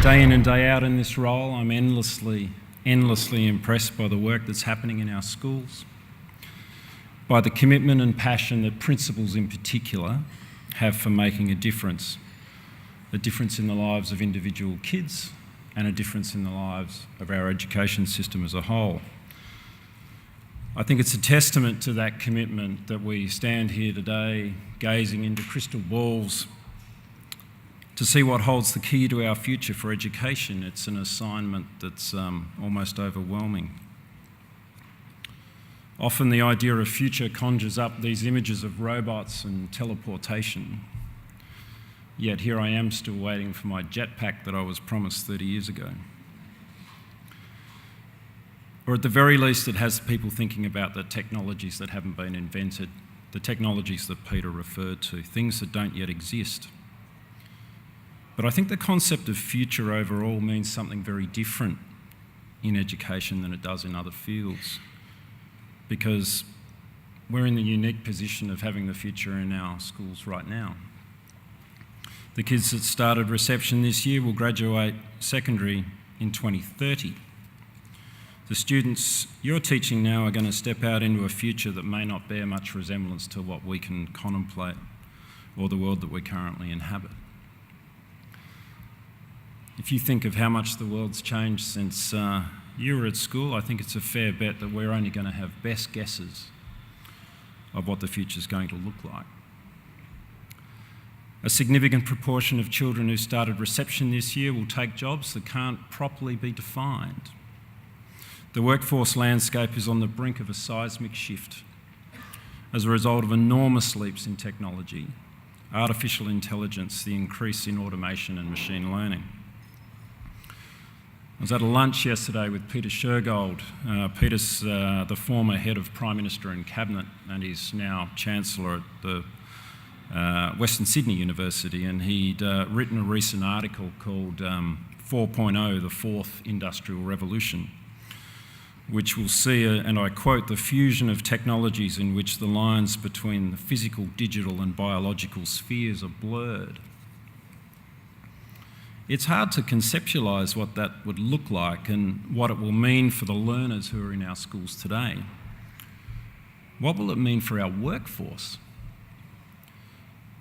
Day in and day out in this role, I'm endlessly impressed by the work that's happening in our schools, by the commitment and passion that principals in particular have for making a difference in the lives of individual kids and a difference in the lives of our education system as a whole. I think it's a testament to that commitment that we stand here today gazing into crystal balls to see what holds the key to our future for education. It's an assignment that's almost overwhelming. Often the idea of future conjures up these images of robots and teleportation. Yet here I am still waiting for my jetpack that I was promised 30 years ago. Or at the very least, it has people thinking about the technologies that haven't been invented, the technologies that Peter referred to, things that don't yet exist. But I think the concept of future overall means something very different in education than it does in other fields, because we're in the unique position of having the future in our schools right now. The kids that started reception this year will graduate secondary in 2030. The students you're teaching now are going to step out into a future that may not bear much resemblance to what we can contemplate or the world that we currently inhabit. If you think of how much the world's changed since you were at school, I think it's a fair bet that we're only going to have best guesses of what the future's going to look like. A significant proportion of children who started reception this year will take jobs that can't properly be defined. The workforce landscape is on the brink of a seismic shift as a result of enormous leaps in technology, artificial intelligence, the increase in automation and machine learning. I was at a lunch yesterday with Peter Shergold. Peter's the former head of Prime Minister and Cabinet, and he's now Chancellor at the Western Sydney University, and he'd written a recent article called 4.0, the Fourth Industrial Revolution, which will see, and I quote, the fusion of technologies in which the lines between the physical, digital and biological spheres are blurred. It's hard to conceptualise what that would look like and what it will mean for the learners who are in our schools today. What will it mean for our workforce?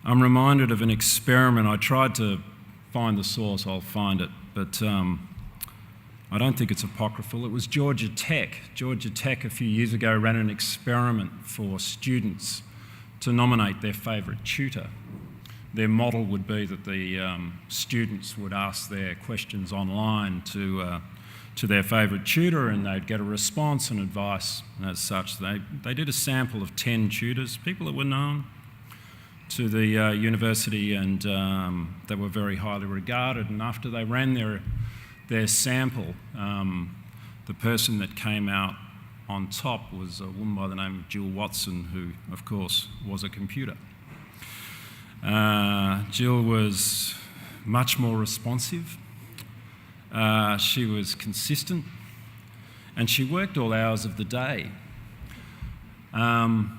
I'm reminded of an experiment. I tried to find the source, I'll find it, but I don't think it's apocryphal. It was Georgia Tech. Georgia Tech a few years ago ran an experiment for students to nominate their favourite tutor. Their model would be that the students would ask their questions online to their favourite tutor, and they'd get a response and advice. And as such, they did a sample of 10 tutors, people that were known to the university and that were very highly regarded. And after they ran their sample, the person that came out on top was a woman by the name of Jill Watson, who, of course, was a computer. Jill was much more responsive. She was consistent, and she worked all hours of the day. And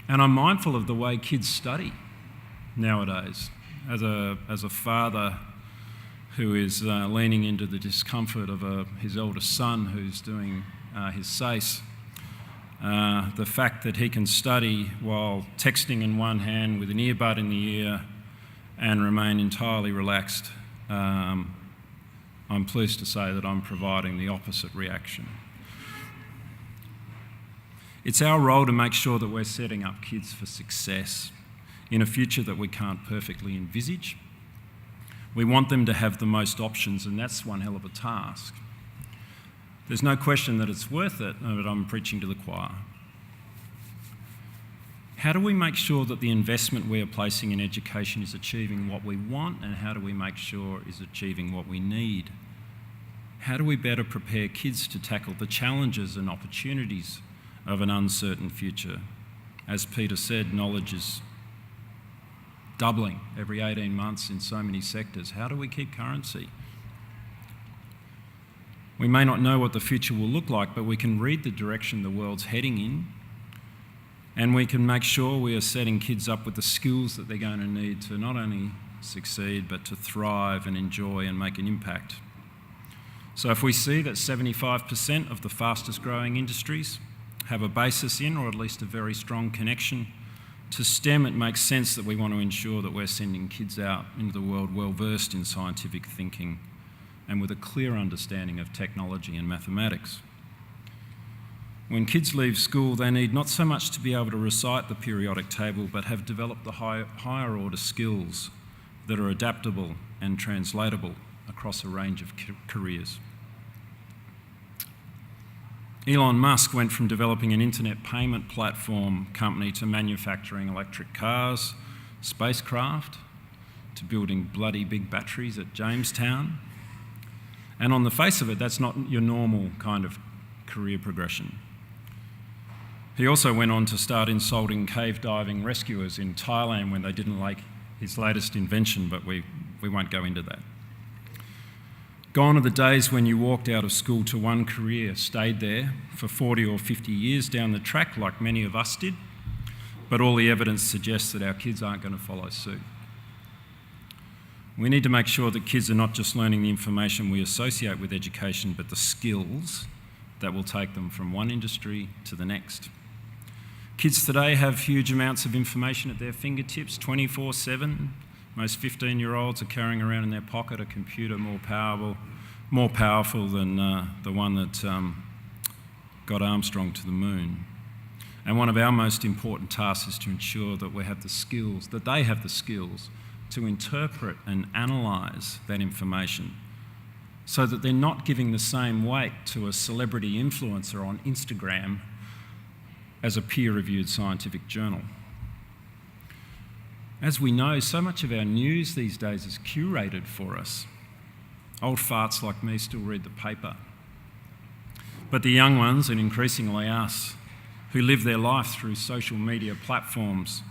I'm mindful of the way kids study nowadays. As a father who is leaning into the discomfort of his eldest son who's doing his SASPA, the fact that he can study while texting in one hand with an earbud in the ear and remain entirely relaxed, I'm pleased to say that I'm providing the opposite reaction. It's our role to make sure that we're setting up kids for success in a future that we can't perfectly envisage. We want them to have the most options, and that's one hell of a task. There's no question that it's worth it, but I'm preaching to the choir. How do we make sure that the investment we are placing in education is achieving what we want, and how do we make sure it's achieving what we need? How do we better prepare kids to tackle the challenges and opportunities of an uncertain future? As Peter said, knowledge is doubling every 18 months in so many sectors. How do we keep currency? We may not know what the future will look like, but we can read the direction the world's heading in, and we can make sure we are setting kids up with the skills that they're going to need to not only succeed, but to thrive and enjoy and make an impact. So if we see that 75% of the fastest growing industries have a basis in, or at least a very strong connection to STEM, it makes sense that we want to ensure that we're sending kids out into the world well versed in scientific thinking and with a clear understanding of technology and mathematics. When kids leave school, they need not so much to be able to recite the periodic table, but have developed the higher order skills that are adaptable and translatable across a range of careers. Elon Musk went from developing an internet payment platform company to manufacturing electric cars, spacecraft, to building bloody big batteries at Jamestown. And on the face of it, that's not your normal kind of career progression. He also went on to start insulting cave diving rescuers in Thailand when they didn't like his latest invention, but we won't go into that. Gone are the days when you walked out of school to one career, stayed there for 40 or 50 years down the track like many of us did, but all the evidence suggests that our kids aren't going to follow suit. We need to make sure that kids are not just learning the information we associate with education, but the skills that will take them from one industry to the next. Kids today have huge amounts of information at their fingertips 24/7. Most 15-year-olds are carrying around in their pocket a computer more powerful than the one that got Armstrong to the moon. And one of our most important tasks is to ensure that we have the skills, that they have the skills to interpret and analyse that information so that they're not giving the same weight to a celebrity influencer on Instagram as a peer-reviewed scientific journal. As we know, so much of our news these days is curated for us. Old farts like me still read the paper. But the young ones, and increasingly us, who live their life through social media platforms,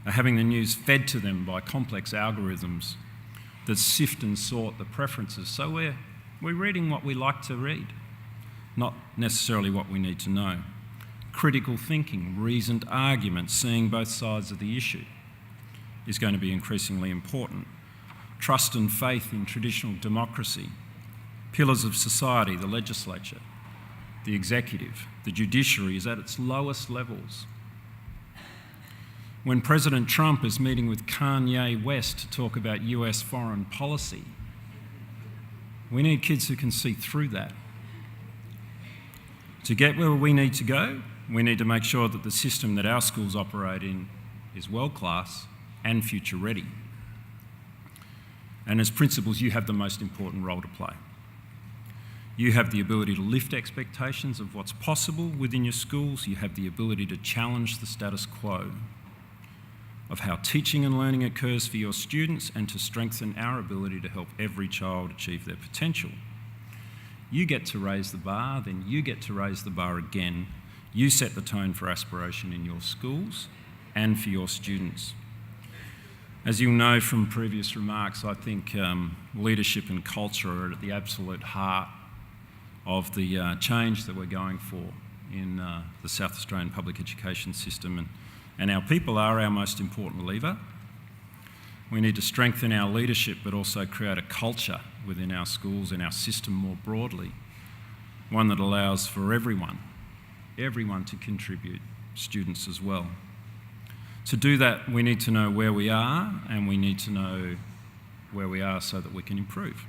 are having the news fed to them by complex algorithms that sift and sort the preferences. So we're reading what we like to read, not necessarily what we need to know. Critical thinking, reasoned argument, seeing both sides of the issue is going to be increasingly important. Trust and faith in traditional democracy, pillars of society, the legislature, the executive, the judiciary is at its lowest levels. When President Trump is meeting with Kanye West to talk about US foreign policy, we need kids who can see through that. To get where we need to go, we need to make sure that the system that our schools operate in is world-class and future-ready. And as principals, you have the most important role to play. You have the ability to lift expectations of what's possible within your schools. You have the ability to challenge the status quo of how teaching and learning occurs for your students and to strengthen our ability to help every child achieve their potential. You get to raise the bar, then you get to raise the bar again. You set the tone for aspiration in your schools and for your students. As you'll know from previous remarks, I think leadership and culture are at the absolute heart of the change that we're going for in the South Australian public education system, and our people are our most important lever. We need to strengthen our leadership but also create a culture within our schools and our system more broadly, one that allows for everyone to contribute, students as well. To do that, we need to know where we are, and we need to know where we are so that we can improve.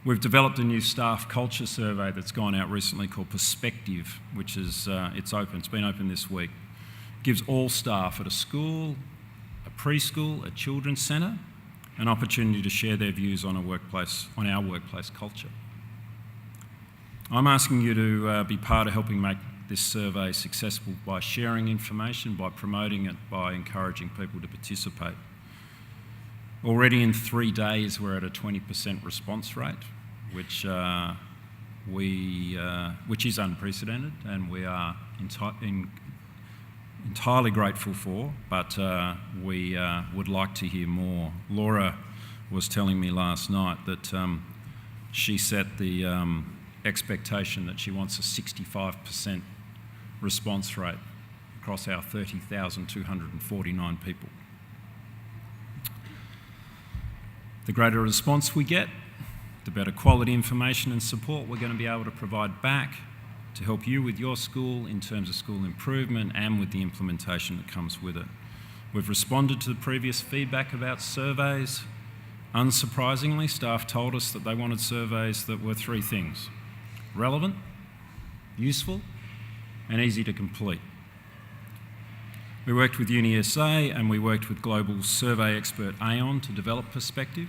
We've developed a new staff culture survey that's gone out recently called Perspective, which is it's been open this week. It gives all staff at a school, a preschool, a children's centre, an opportunity to share their views on our workplace culture. I'm asking you to be part of helping make this survey successful by sharing information, by promoting it, by encouraging people to participate. Already in 3 days we're at a 20% response rate, which is unprecedented, and we are entirely grateful for, but we would like to hear more. Laura was telling me last night that she set the expectation that she wants a 65% response rate across our 30,249 people. The greater response we get, the better quality information and support we're going to be able to provide back to help you with your school in terms of school improvement and with the implementation that comes with it. We've responded to the previous feedback about surveys. Unsurprisingly, staff told us that they wanted surveys that were three things: relevant, useful, and easy to complete. We worked with UniSA and we worked with global survey expert Aon to develop Perspective,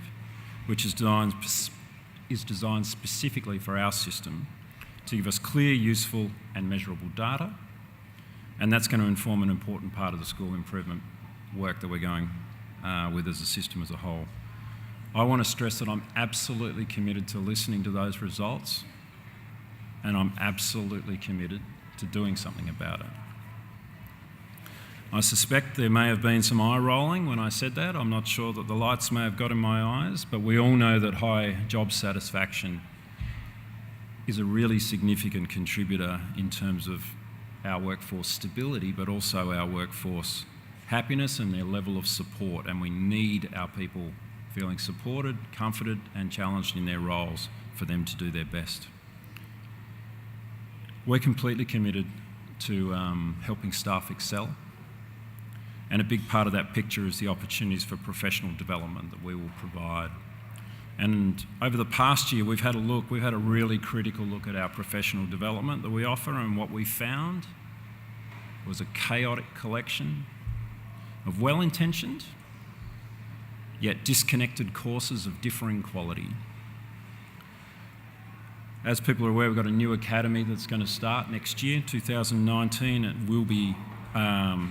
which is designed specifically for our system to give us clear, useful and measurable data, and that's going to inform an important part of the school improvement work that we're going with as a system as a whole. I want to stress that I'm absolutely committed to listening to those results, and I'm absolutely committed to doing something about it. I suspect there may have been some eye rolling when I said that. I'm not sure that the lights may have got in my eyes, but we all know that high job satisfaction is a really significant contributor in terms of our workforce stability, but also our workforce happiness and their level of support. And we need our people feeling supported, comforted and challenged in their roles for them to do their best. We're completely committed to helping staff excel. And a big part of that picture is the opportunities for professional development that we will provide. And over the past year, we've had a really critical look at our professional development that we offer, and what we found was a chaotic collection of well-intentioned, yet disconnected courses of differing quality. As people are aware, we've got a new academy that's going to start next year, 2019. It will be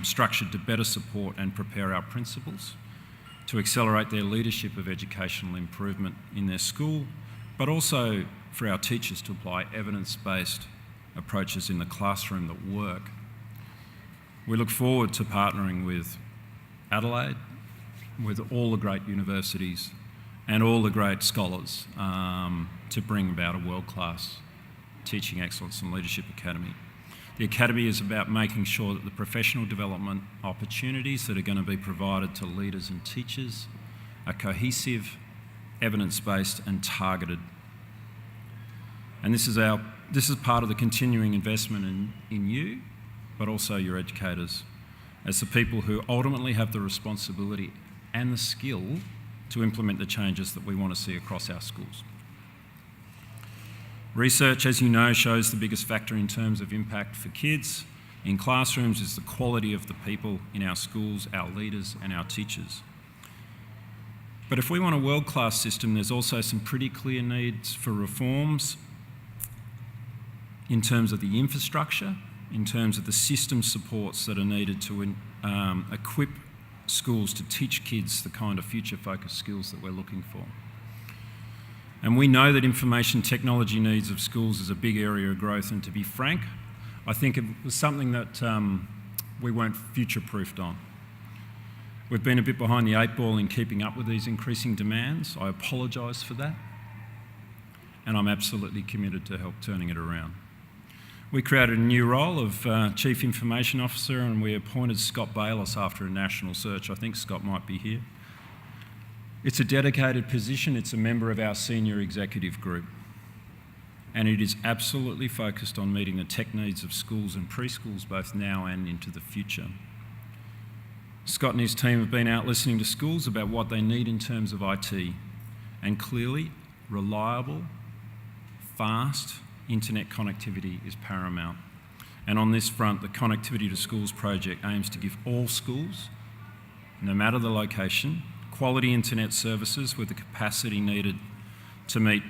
structured to better support and prepare our principals to accelerate their leadership of educational improvement in their school, but also for our teachers to apply evidence-based approaches in the classroom that work. We look forward to partnering with Adelaide, with all the great universities and all the great scholars to bring about a world-class teaching excellence and leadership academy. The academy is about making sure that the professional development opportunities that are going to be provided to leaders and teachers are cohesive, evidence-based and targeted. And this is part of the continuing investment in you, but also your educators, as the people who ultimately have the responsibility and the skill to implement the changes that we want to see across our schools. Research, as you know, shows the biggest factor in terms of impact for kids in classrooms is the quality of the people in our schools, our leaders and our teachers. But if we want a world-class system, there's also some pretty clear needs for reforms in terms of the infrastructure, in terms of the system supports that are needed to equip schools to teach kids the kind of future-focused skills that we're looking for. And we know that information technology needs of schools is a big area of growth, and to be frank, I think it was something that we weren't future-proofed on. We've been a bit behind the eight ball in keeping up with these increasing demands. I apologise for that, and I'm absolutely committed to help turning it around. We created a new role of Chief Information Officer, and we appointed Scott Bayliss after a national search. I think Scott might be here. It's a dedicated position. It's a member of our senior executive group, and it is absolutely focused on meeting the tech needs of schools and preschools both now and into the future. Scott and his team have been out listening to schools about what they need in terms of IT, and clearly reliable, fast internet connectivity is paramount. And on this front, the Connectivity to Schools project aims to give all schools, no matter the location, quality internet services with the capacity needed to meet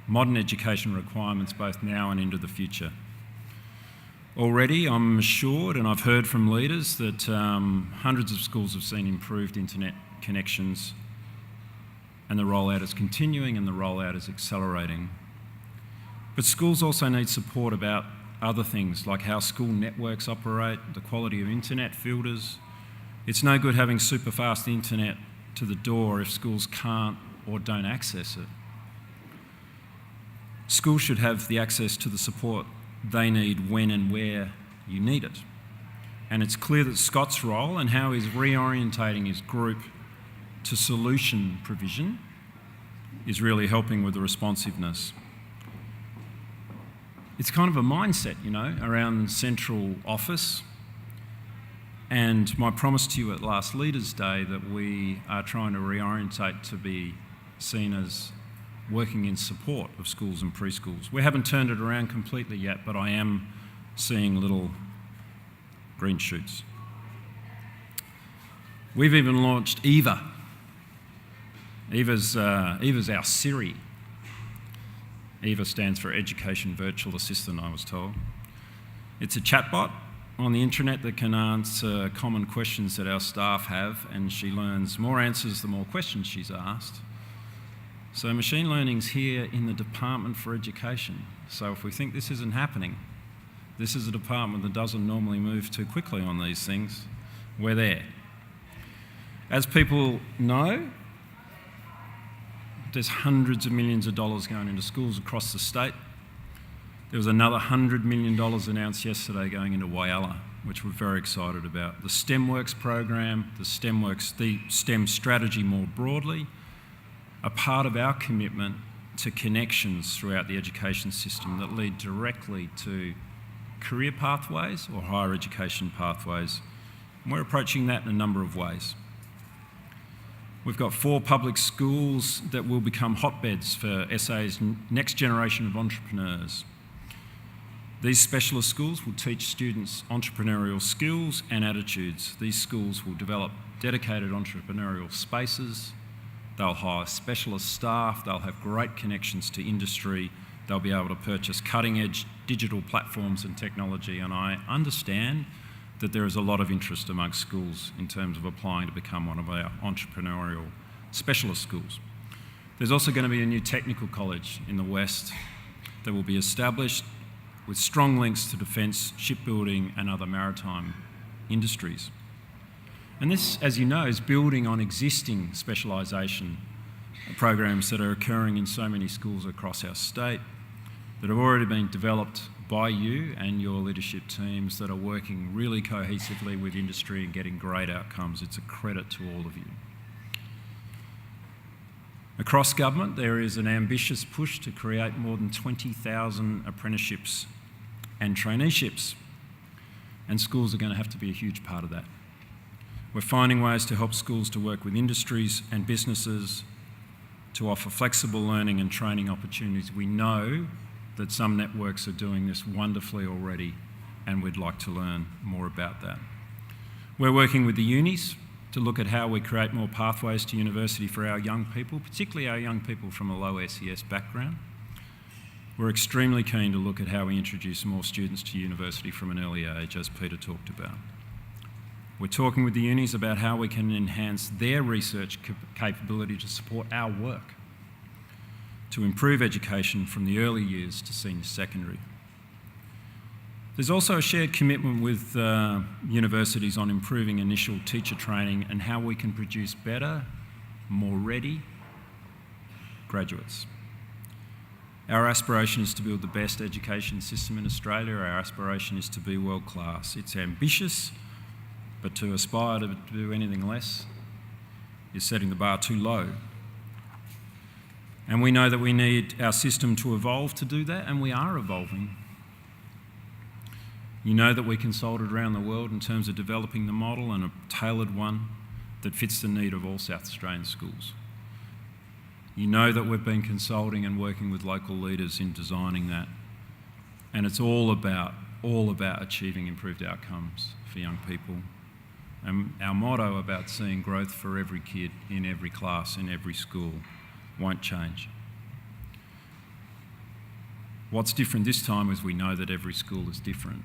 modern education requirements both now and into the future. Already, I'm assured, and I've heard from leaders, that hundreds of schools have seen improved internet connections, and the rollout is continuing and the rollout is accelerating. But schools also need support about other things, like how school networks operate, the quality of internet filters. It's no good having super fast internet to the door if schools can't or don't access it. Schools should have the access to the support they need when and where you need it. And it's clear that Scott's role and how he's reorientating his group to solution provision is really helping with the responsiveness. It's kind of a mindset, around central office. And my promise to you at last Leaders' Day that we are trying to reorientate to be seen as working in support of schools and preschools. We haven't turned it around completely yet, but I am seeing little green shoots. We've even launched Eva. Eva's our Siri. Eva stands for Education Virtual Assistant, I was told. It's a chatbot on the internet that can answer common questions that our staff have, and she learns more answers the more questions she's asked. So machine learning's here in the Department for Education. So if we think this isn't happening, this is a department that doesn't normally move too quickly on these things. We're there. As people know, there's hundreds of millions of dollars going into schools across the state. There was another $100 million announced yesterday going into Whyalla, which we're very excited about. The STEMworks program, the STEM strategy more broadly, are part of our commitment to connections throughout the education system that lead directly to career pathways or higher education pathways. And we're approaching that in a number of ways. We've got 4 public schools that will become hotbeds for SA's next generation of entrepreneurs. These specialist schools will teach students entrepreneurial skills and attitudes. These schools will develop dedicated entrepreneurial spaces. They'll hire specialist staff. They'll have great connections to industry. They'll be able to purchase cutting-edge digital platforms and technology. And I understand that there is a lot of interest amongst schools in terms of applying to become one of our entrepreneurial specialist schools. There's also going to be a new technical college in the West that will be established with strong links to defence, shipbuilding and other maritime industries. And this, as you know, is building on existing specialisation programs that are occurring in so many schools across our state that have already been developed by you and your leadership teams that are working really cohesively with industry and getting great outcomes. It's a credit to all of you. Across government, there is an ambitious push to create more than 20,000 apprenticeships and traineeships, and schools are going to have to be a huge part of that. We're finding ways to help schools to work with industries and businesses to offer flexible learning and training opportunities. We know that some networks are doing this wonderfully already, and we'd like to learn more about that. We're working with the unis to look at how we create more pathways to university for our young people, particularly our young people from a low SES background. We're extremely keen to look at how we introduce more students to university from an early age, as Peter talked about. We're talking with the unis about how we can enhance their research capability to support our work, to improve education from the early years to senior secondary. There's also a shared commitment with universities on improving initial teacher training and how we can produce better, more ready graduates. Our aspiration is to build the best education system in Australia. Our aspiration is to be world class. It's ambitious, but to aspire to do anything less is setting the bar too low. And we know that we need our system to evolve to do that, and we are evolving. You know that we consulted around the world in terms of developing the model and a tailored one that fits the need of all South Australian schools. You know that we've been consulting and working with local leaders in designing that. And it's all about achieving improved outcomes for young people. And our motto about seeing growth for every kid in every class, in every school, won't change. What's different this time is we know that every school is different.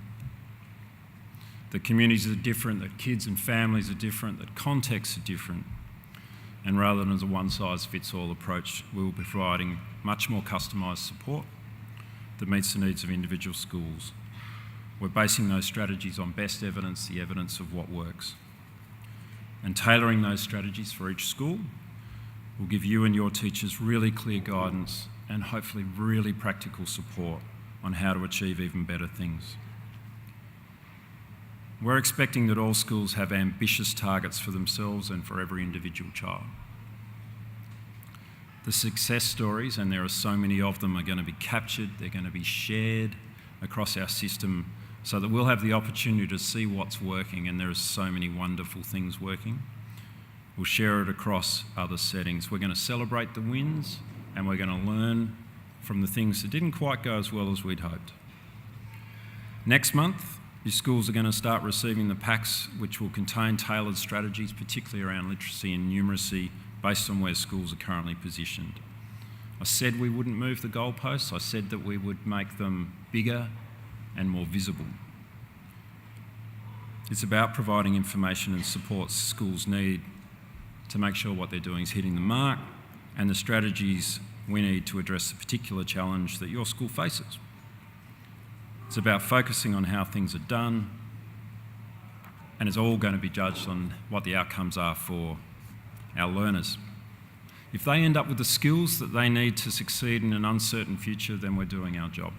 That communities are different, that kids and families are different, that contexts are different. And rather than as a one-size-fits-all approach, we will be providing much more customised support that meets the needs of individual schools. We're basing those strategies on best evidence, the evidence of what works. And tailoring those strategies for each school will give you and your teachers really clear guidance and hopefully really practical support on how to achieve even better things. We're expecting that all schools have ambitious targets for themselves and for every individual child. The success stories, and there are so many of them, are going to be captured, they're going to be shared across our system so that we'll have the opportunity to see what's working, and there are so many wonderful things working. We'll share it across other settings. We're going to celebrate the wins, and we're going to learn from the things that didn't quite go as well as we'd hoped. Next month, your schools are going to start receiving the packs which will contain tailored strategies, particularly around literacy and numeracy, based on where schools are currently positioned. I said we wouldn't move the goalposts. I said that we would make them bigger and more visible. It's about providing information and support schools need to make sure what they're doing is hitting the mark, and the strategies we need to address the particular challenge that your school faces. It's about focusing on how things are done, and it's all going to be judged on what the outcomes are for our learners. If they end up with the skills that they need to succeed in an uncertain future, then we're doing our job.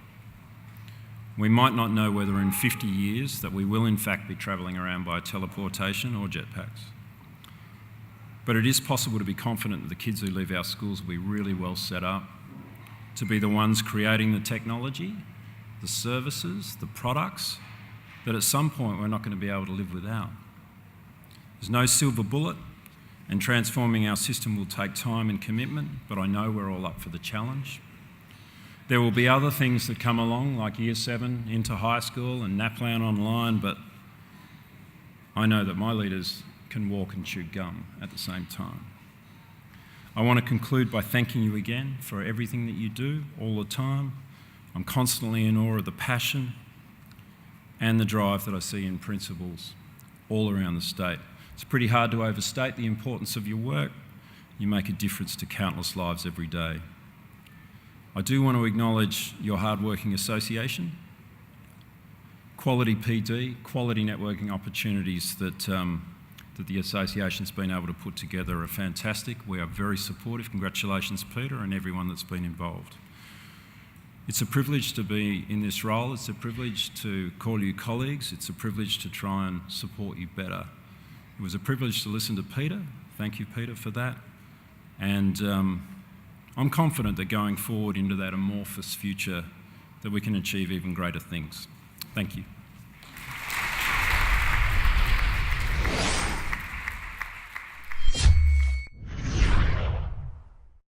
We might not know whether in 50 years that we will in fact be travelling around by teleportation or jetpacks. But it is possible to be confident that the kids who leave our schools will be really well set up to be the ones creating the technology, the services, the products that at some point we're not going to be able to live without. There's no silver bullet, and transforming our system will take time and commitment, but I know we're all up for the challenge. There will be other things that come along, like Year 7 into high school and NAPLAN online, but I know that my leaders can walk and chew gum at the same time. I want to conclude by thanking you again for everything that you do all the time. I'm constantly in awe of the passion and the drive that I see in principals all around the state. It's pretty hard to overstate the importance of your work. You make a difference to countless lives every day. I do want to acknowledge your hard-working association, quality PD, quality networking opportunities that the association's been able to put together are fantastic. We are very supportive. Congratulations, Peter, and everyone that's been involved. It's a privilege to be in this role. It's a privilege to call you colleagues. It's a privilege to try and support you better. It was a privilege to listen to Peter. Thank you, Peter, for that. And I'm confident that going forward into that amorphous future that we can achieve even greater things. Thank you.